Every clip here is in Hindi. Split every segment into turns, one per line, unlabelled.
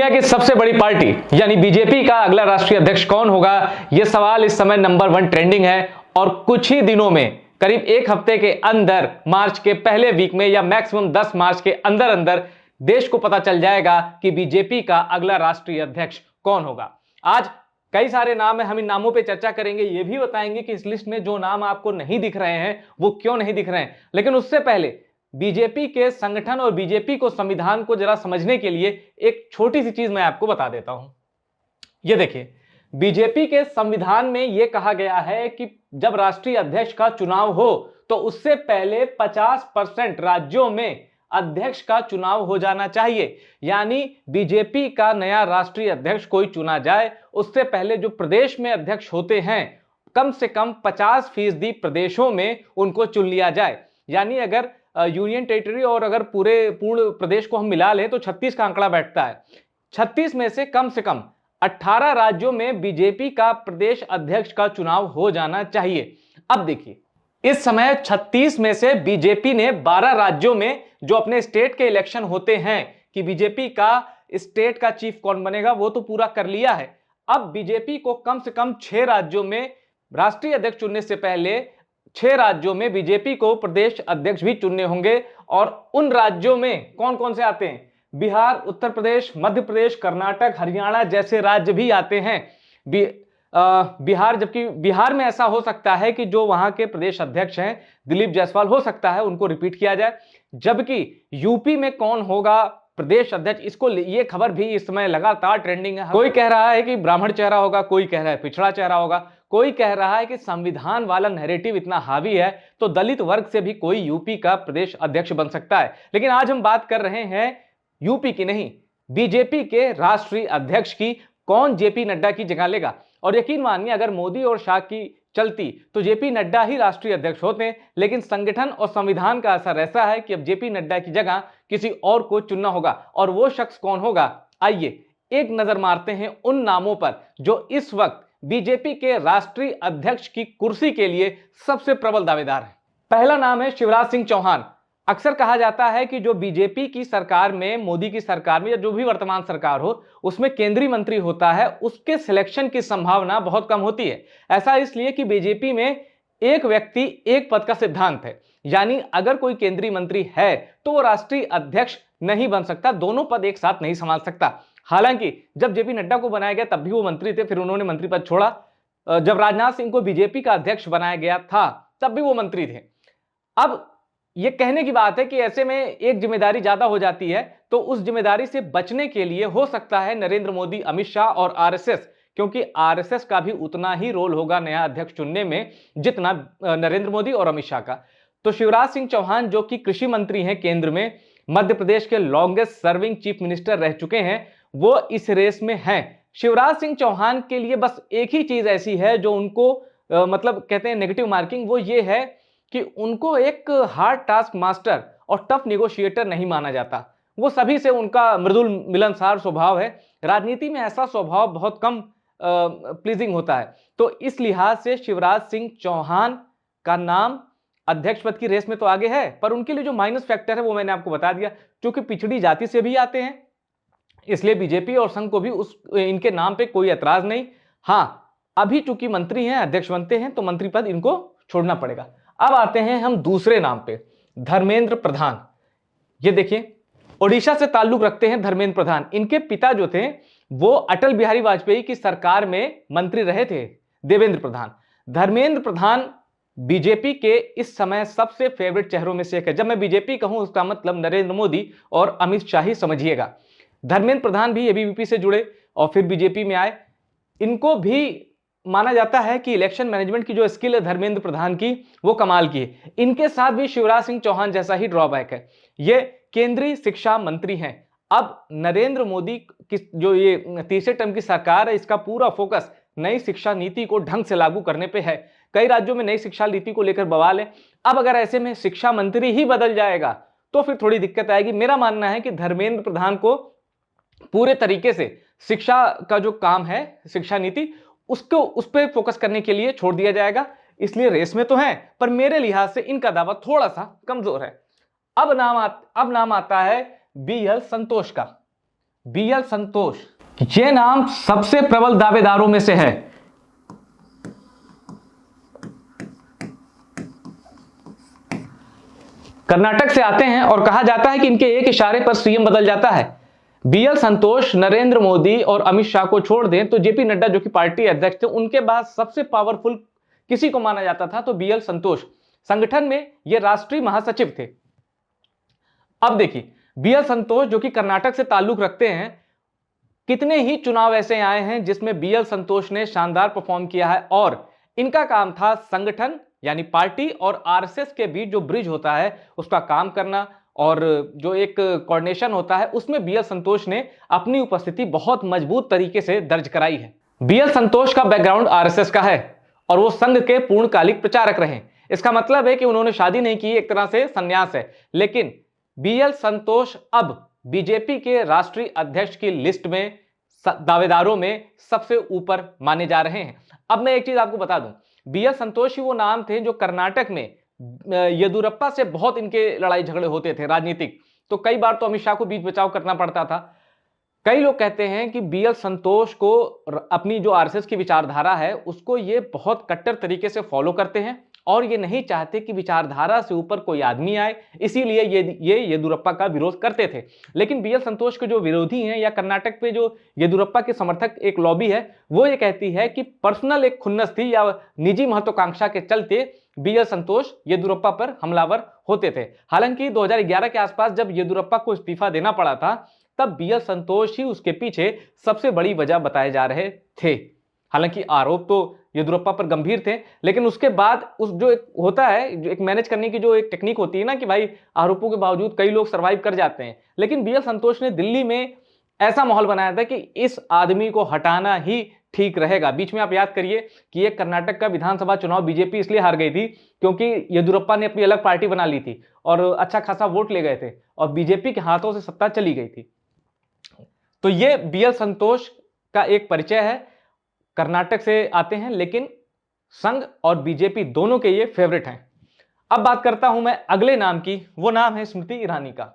दुनिया की सबसे बड़ी पार्टी यानी बीजेपी का अगला राष्ट्रीय अध्यक्ष कौन होगा, यह सवाल इस समय नंबर 1 ट्रेंडिंग है। और कुछ ही दिनों में, करीब एक हफ्ते के अंदर, मार्च के पहले वीक में या मैक्सिमम 10 मार्च के अंदर अंदर देश को पता चल जाएगा कि बीजेपी का अगला राष्ट्रीय अध्यक्ष कौन होगा। आज कई सारे नाम है, हम इन नामों पे चर्चा करेंगे, ये भी बताएंगे कि इस लिस्ट में जो नाम आपको नहीं दिख रहे हैं वो क्यों नहीं दिख रहे हैं। लेकिन उससे पहले बीजेपी के संगठन और बीजेपी को, संविधान को जरा समझने के लिए एक छोटी सी चीज मैं आपको बता देता हूं। ये देखिए, बीजेपी के संविधान में यह कहा गया है कि जब राष्ट्रीय अध्यक्ष का चुनाव हो तो उससे पहले 50% राज्यों में अध्यक्ष का चुनाव हो जाना चाहिए। यानी बीजेपी का नया राष्ट्रीय अध्यक्ष कोई चुना जाए उससे पहले जो प्रदेश में अध्यक्ष होते हैं, कम से कम 50% प्रदेशों में उनको चुन लिया जाए। यानी अगर यूनियन टेरिटरी और अगर पूर्ण प्रदेश को हम मिला लें तो 36 का आंकड़ा बैठता है। 36 में से कम 18 राज्यों में बीजेपी का प्रदेश अध्यक्ष का चुनाव हो जाना चाहिए। अब देखिए, इस समय 36 में से बीजेपी ने 12 राज्यों में जो अपने स्टेट के इलेक्शन होते हैं कि बीजेपी का स्टेट का चीफ कौन बनेगा, वो तो पूरा कर लिया है। अब बीजेपी को कम से कम 6 राज्यों में राष्ट्रीय अध्यक्ष चुनने से पहले 6 राज्यों में बीजेपी को प्रदेश अध्यक्ष भी चुनने होंगे। और उन राज्यों में कौन कौन से आते हैं? बिहार, उत्तर प्रदेश, मध्य प्रदेश, कर्नाटक, हरियाणा जैसे राज्य भी आते हैं। बिहार, जबकि बिहार में ऐसा हो सकता है कि जो वहां के प्रदेश अध्यक्ष हैं दिलीप जायसवाल, हो सकता है उनको रिपीट किया जाए। जबकि यूपी में कौन होगा प्रदेश अध्यक्ष, इसको ये खबर भी इस समय लगातार ट्रेंडिंग है। कोई कह रहा है कि ब्राह्मण चेहरा होगा, कोई कह रहा है पिछड़ा चेहरा होगा, कोई कह रहा है कि संविधान वाला नैरेटिव इतना हावी है तो दलित वर्ग से भी कोई यूपी का प्रदेश अध्यक्ष बन सकता है। लेकिन आज हम बात कर रहे हैं यूपी की नहीं, बीजेपी के राष्ट्रीय अध्यक्ष की। कौन जेपी नड्डा की जगह लेगा? और यकीन मानिए, अगर मोदी और शाह की चलती तो जेपी नड्डा ही राष्ट्रीय अध्यक्ष होते। लेकिन संगठन और संविधान का असर ऐसा है कि अब जेपी नड्डा की जगह किसी और को चुनना होगा। और वो शख्स कौन होगा, आइए एक नजर मारते हैं उन नामों पर जो इस वक्त बीजेपी के राष्ट्रीय अध्यक्ष की कुर्सी के लिए सबसे प्रबल दावेदार है। पहला नाम है शिवराज सिंह चौहान। अक्सर कहा जाता है कि जो बीजेपी की सरकार में, मोदी की सरकार में या जो भी वर्तमान सरकार हो, उसमें केंद्रीय मंत्री होता है, उसके सिलेक्शन की संभावना बहुत कम होती है। ऐसा इसलिए कि बीजेपी में एक व्यक्ति एक पद का सिद्धांत है। यानी अगर कोई केंद्रीय मंत्री है तो वो राष्ट्रीय अध्यक्ष नहीं बन सकता, दोनों पद एक साथ नहीं संभाल सकता। हालांकि जब जेपी नड्डा को बनाया गया तब भी वो मंत्री थे, फिर उन्होंने मंत्री पद छोड़ा। जब राजनाथ सिंह को बीजेपी का अध्यक्ष बनाया गया था तब भी वो मंत्री थे। अब ये कहने की बात है कि ऐसे में एक जिम्मेदारी ज्यादा हो जाती है, तो उस जिम्मेदारी से बचने के लिए हो सकता है नरेंद्र मोदी, अमित शाह और आरएसएस, क्योंकि आरएसएस का भी उतना ही रोल होगा नया अध्यक्ष चुनने में जितना नरेंद्र मोदी और अमित शाह का। तो शिवराज सिंह चौहान जो कि कृषि मंत्री हैं केंद्र में, मध्य प्रदेश के लॉन्गेस्ट सर्विंग चीफ मिनिस्टर रह चुके हैं, वो इस रेस में हैं। शिवराज सिंह चौहान के लिए बस एक ही चीज ऐसी है जो उनको मतलब कहते हैं नेगेटिव मार्किंग, वो ये है कि उनको एक हार्ड टास्क मास्टर और टफ नेगोशिएटर नहीं माना जाता। वो सभी से उनका मृदुल मिलनसार स्वभाव है। राजनीति में ऐसा स्वभाव बहुत कम प्लीजिंग होता है। तो इस लिहाज से शिवराज सिंह चौहान का नाम अध्यक्ष पद की रेस में तो आगे है, पर उनके लिए जो माइनस फैक्टर है वो मैंने आपको बता दिया। क्योंकि पिछड़ी जाति से भी आते हैं, इसलिए बीजेपी और संघ को भी इनके नाम पे कोई एतराज नहीं। हाँ, अभी चूंकि मंत्री हैं, अध्यक्ष बनते हैं, तो मंत्री पद इनको छोड़ना पड़ेगा। अब आते हैं हम दूसरे नाम पे, धर्मेंद्र प्रधान। ये देखिए, ओडिशा से ताल्लुक रखते हैं धर्मेंद्र प्रधान। इनके पिता जो थे वो अटल बिहारी वाजपेयी की सरकार में मंत्री रहे थे, देवेंद्र प्रधान। धर्मेंद्र प्रधान बीजेपी के इस समय सबसे फेवरेट चेहरों में से एक है। जब मैं बीजेपी कहूं उसका मतलब नरेंद्र मोदी और अमित शाह ही समझिएगा। धर्मेंद्र प्रधान भी एबीवीपी से जुड़े और फिर बीजेपी में आए। इनको भी माना जाता है कि इलेक्शन मैनेजमेंट की जो स्किल है धर्मेंद्र प्रधान की, वो कमाल की है। इनके साथ भी शिवराज सिंह चौहान जैसा ही ड्रॉबैक है, ये केंद्रीय शिक्षा मंत्री हैं। अब नरेंद्र मोदी की जो ये तीसरे टर्म की सरकार है, इसका पूरा फोकस नई शिक्षा नीति को ढंग से लागू करने पे है। कई राज्यों में नई शिक्षा नीति को लेकर बवाल है। अब अगर ऐसे में शिक्षा मंत्री ही बदल जाएगा तो फिर थोड़ी दिक्कत आएगी। मेरा मानना है कि धर्मेंद्र प्रधान को पूरे तरीके से शिक्षा का जो काम है, शिक्षा नीति, उसको उस पर फोकस करने के लिए छोड़ दिया जाएगा। इसलिए रेस में तो हैं, पर मेरे लिहाज से इनका दावा थोड़ा सा कमजोर है। अब नाम आता है बीएल संतोष का। बीएल संतोष, ये नाम सबसे प्रबल दावेदारों में से है। कर्नाटक से आते हैं और कहा जाता है कि इनके एक इशारे पर सीएम बदल जाता है। बीएल संतोष नरेंद्र मोदी और अमित शाह को छोड़ दें तो जेपी नड्डा जो कि पार्टी अध्यक्ष थे, उनके बाद सबसे पावरफुल किसी को माना जाता था तो बीएल संतोष। संगठन में ये राष्ट्रीय महासचिव थे। अब देखिए, बीएल संतोष जो कि कर्नाटक से ताल्लुक रखते हैं, कितने ही चुनाव ऐसे आए हैं जिसमें बीएल संतोष ने शानदार परफॉर्म किया है और इनका काम था संगठन यानी पार्टी और आरएसएस के बीच जो ब्रिज होता है उसका काम करना और जो एक कोऑर्डिनेशन होता है उसमें बीएल संतोष ने अपनी उपस्थिति बहुत मजबूत तरीके से दर्ज कराई है। बीएल संतोष का बैकग्राउंड आरएसएस का है और वो संघ के पूर्णकालिक प्रचारक रहे। इसका मतलब है कि उन्होंने शादी नहीं की, एक तरह से संन्यास है। लेकिन बीएल संतोष अब बीजेपी के राष्ट्रीय अध्यक्ष की लिस्ट में दावेदारों में सबसे ऊपर माने जा रहे हैं। अब मैं एक चीज आपको बता दूं, बीएल संतोष ही वो नाम थे जो कर्नाटक में येदुरप्पा से बहुत इनके लड़ाई झगड़े होते थे राजनीतिक, तो कई बार तो अमित शाह को बीच बचाव करना पड़ता था। कई लोग कहते हैं कि बीएल संतोष को अपनी जो आरएसएस की विचारधारा है उसको ये बहुत कट्टर तरीके से फॉलो करते हैं और ये नहीं चाहते कि विचारधारा से ऊपर कोई आदमी आए, इसीलिए ये येदुरप्पा का विरोध करते थे। लेकिन बीएल संतोष के जो विरोधी हैं या कर्नाटक पे जो येदुरप्पा के समर्थक एक लॉबी है, वो ये कहती है कि पर्सनल एक खुन्नस थी या निजी महत्वाकांक्षा के चलते बीएल संतोष येदुरप्पा पर हमलावर होते थे। हालांकि 2011 के आसपास जब येदुरप्पा को इस्तीफा देना पड़ा था तब बीएल संतोष ही उसके पीछे सबसे बड़ी वजह बताए जा रहे थे। हालांकि आरोप तो येदुरप्पा पर गंभीर थे, लेकिन उसके बाद उस जो एक होता है, जो एक मैनेज करने की जो एक टेक्निक होती है ना कि भाई आरोपों के बावजूद कई लोग सर्वाइव कर जाते हैं। लेकिन बीएल संतोष ने दिल्ली में ऐसा माहौल बनाया था कि इस आदमी को हटाना ही ठीक रहेगा। बीच में आप याद करिए कि एक कर्नाटक का विधानसभा चुनाव बीजेपी इसलिए हार गई थी क्योंकि येदुरप्पा ने अपनी अलग पार्टी बना ली थी और अच्छा खासा वोट ले गए थे और बीजेपी के हाथों से सत्ता चली गई थी। तो ये बीएल संतोष का एक परिचय है। कर्नाटक से आते हैं लेकिन संघ और बीजेपी दोनों के ये फेवरेट हैं। अब बात करता हूं मैं अगले नाम की, वो नाम है स्मृति ईरानी का।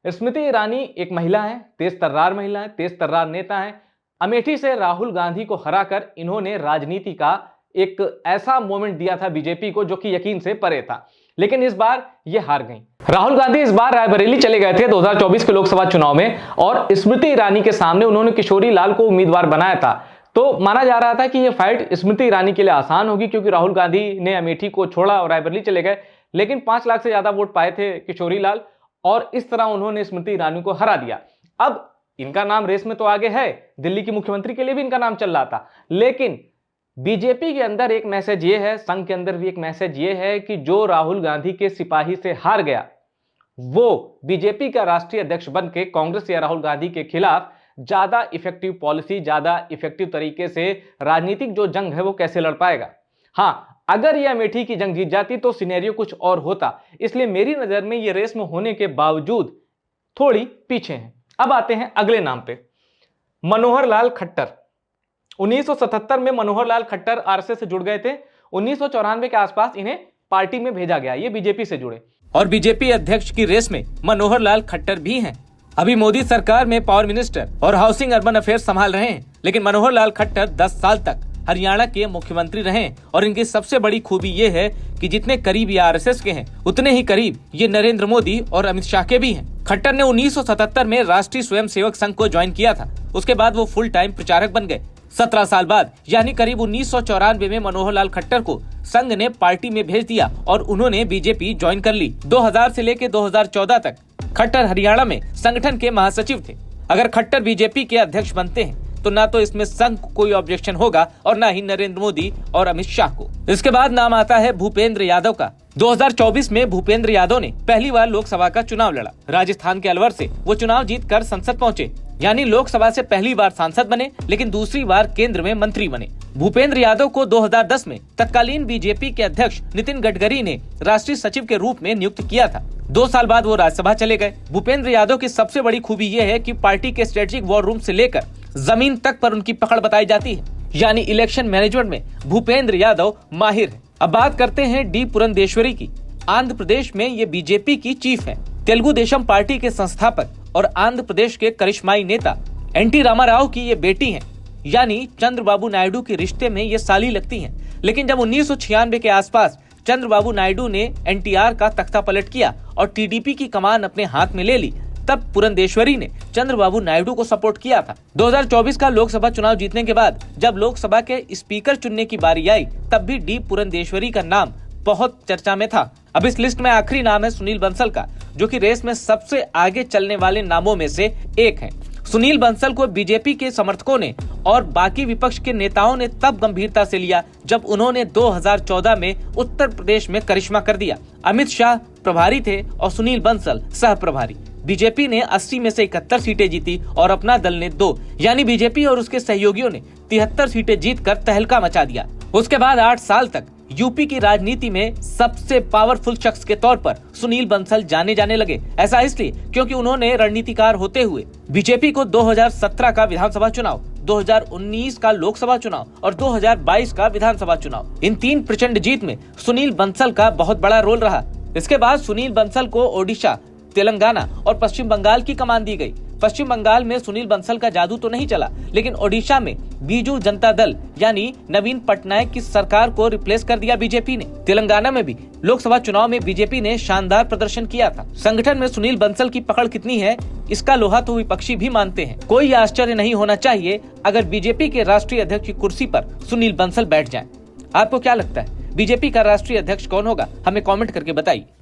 स्मृति ईरानी एक महिला है, तेज तर्रार महिला है, तेज तर्रार नेता है। अमेठी से राहुल गांधी को हराकर इन्होंने राजनीति का एक ऐसा मोमेंट दिया था बीजेपी को जो कि यकीन से परे था, लेकिन इस बार ये हार गई। राहुल गांधी इस बार रायबरेली चले गए थे 2024 के लोकसभा चुनाव में और स्मृति ईरानी के सामने उन्होंने किशोरी लाल को उम्मीदवार बनाया था। तो माना जा रहा था कि यह फाइट स्मृति ईरानी के लिए आसान होगी क्योंकि राहुल गांधी ने अमेठी को छोड़ा और रायबरेली चले गए, लेकिन 5 लाख से ज्यादा वोट पाए थे किशोरी लाल और इस तरह उन्होंने स्मृति ईरानी को हरा दिया। अब इनका नाम रेस में तो आगे है, दिल्ली की मुख्यमंत्री के लिए भी इनका नाम चल रहा था, लेकिन बीजेपी के अंदर एक मैसेज ये है, संघ के अंदर भी एक मैसेज ये है कि जो राहुल गांधी के सिपाही से हार गया वो बीजेपी का राष्ट्रीय अध्यक्ष बन के कांग्रेस या राहुल गांधी के खिलाफ ज्यादा इफेक्टिव पॉलिसी, ज्यादा इफेक्टिव तरीके से राजनीतिक जो जंग है वो कैसे लड़ पाएगा। हाँ, अगर ये अमेठी की जंग जीत जाती तो सिनेरियो कुछ और होता, इसलिए मेरी नजर में ये रेस में होने के बावजूद थोड़ी पीछे हैं। अब आते हैं अगले नाम पे, मनोहर लाल खट्टर। 1977 में मनोहर लाल खट्टर आरएसएस से जुड़ गए थे। 1994 के आसपास इन्हें पार्टी में भेजा गया, ये बीजेपी से जुड़े और बीजेपी अध्यक्ष की रेस में मनोहर लाल खट्टर भी हैं। अभी मोदी सरकार में पावर मिनिस्टर और हाउसिंग अर्बन अफेयर्स संभाल रहे हैं, लेकिन मनोहर लाल खट्टर 10 साल तक हरियाणा के मुख्यमंत्री रहे और इनकी सबसे बड़ी खूबी ये है कि जितने करीब ये आरएसएस के हैं उतने ही करीब ये नरेंद्र मोदी और अमित शाह के भी हैं। खट्टर ने 1977 में राष्ट्रीय स्वयंसेवक संघ को ज्वाइन किया था। उसके बाद वो फुल टाइम प्रचारक बन गए। 17 साल बाद यानी करीब 1994 में मनोहर लाल खट्टर को संघ ने पार्टी में भेज दिया और उन्होंने बीजेपी ज्वाइन कर ली। 2000 से लेकर 2014 तक खट्टर हरियाणा में संगठन के महासचिव थे। अगर खट्टर बीजेपी के अध्यक्ष बनते हैं तो ना तो इसमें संघ को कोई ऑब्जेक्शन होगा और ना ही नरेंद्र मोदी और अमित शाह को। इसके बाद नाम आता है भूपेंद्र यादव का। 2024 में भूपेंद्र यादव ने पहली बार लोकसभा का चुनाव लड़ा। राजस्थान के अलवर से वो चुनाव जीतकर संसद पहुंचे, यानी लोकसभा से पहली बार सांसद बने, लेकिन दूसरी बार केंद्र में मंत्री बने। भूपेंद्र यादव को 2010 में तत्कालीन बीजेपी के अध्यक्ष नितिन गडकरी ने राष्ट्रीय सचिव के रूप में नियुक्त किया था। 2 साल बाद वो राज्यसभा चले गए। भूपेंद्र यादव की सबसे बड़ी खूबी ये है कि पार्टी के स्ट्रेटेजिक वॉर रूम से लेकर जमीन तक पर उनकी पकड़ बताई जाती है, यानी इलेक्शन मैनेजमेंट में भूपेंद्र यादव माहिर है। अब बात करते हैं डी पुरंदेश्वरी की। आंध्र प्रदेश में ये बीजेपी की चीफ है। तेलुगु देशम पार्टी के संस्थापक
और आंध्र प्रदेश के करिश्माई नेता एनटी रामाराव की ये बेटी हैं, यानी चंद्रबाबू नायडू के रिश्ते में ये साली लगती हैं। लेकिन जब 1996 के आसपास चंद्रबाबू नायडू ने एनटीआर का तख्ता पलट किया और टीडीपी की कमान अपने हाथ में ले ली, तब पुरंदेश्वरी ने चंद्रबाबू नायडू को सपोर्ट किया था। 2024 का लोकसभा चुनाव जीतने के बाद जब लोकसभा के स्पीकर चुनने की बारी आई, तब भी डी पुरंदेश्वरी का नाम बहुत चर्चा में था। अब इस लिस्ट में आखिरी नाम है सुनील बंसल का, जो कि रेस में सबसे आगे चलने वाले नामों में से एक है। सुनील बंसल को बीजेपी के समर्थकों ने और बाकी विपक्ष के नेताओं ने तब गंभीरता से लिया जब उन्होंने 2014 में उत्तर प्रदेश में करिश्मा कर दिया। अमित शाह प्रभारी थे और सुनील बंसल सह प्रभारी। बीजेपी ने 80 में से 71 सीटें जीती और अपना दल ने 2, यानी बीजेपी और उसके सहयोगियों ने 73 सीटें जीतकर तहलका मचा दिया। उसके बाद 8 साल तक यूपी की राजनीति में सबसे पावरफुल शख्स के तौर पर सुनील बंसल जाने लगे। ऐसा इसलिए क्योंकि उन्होंने रणनीतिकार होते हुए बीजेपी को 2017 का विधानसभा चुनाव, 2019 का लोकसभा चुनाव और 2022 का विधानसभा चुनाव, इन 3 प्रचंड जीत में सुनील बंसल का बहुत बड़ा रोल रहा। इसके बाद सुनील बंसल को ओडिशा, तेलंगाना और पश्चिम बंगाल की कमान दी गई। पश्चिम बंगाल में सुनील बंसल का जादू तो नहीं चला, लेकिन ओडिशा में बीजू जनता दल यानी नवीन पटनायक की सरकार को रिप्लेस कर दिया बीजेपी ने। तेलंगाना में भी लोकसभा चुनाव में बीजेपी ने शानदार प्रदर्शन किया था। संगठन में सुनील बंसल की पकड़ कितनी है, इसका लोहा तो विपक्षी भी मानते हैं। कोई आश्चर्य नहीं होना चाहिए अगर बीजेपी के राष्ट्रीय अध्यक्ष की कुर्सी पर सुनील बंसल बैठ जाएं। आपको क्या लगता है, बीजेपी का राष्ट्रीय अध्यक्ष कौन होगा? हमें कमेंट करके बताइए।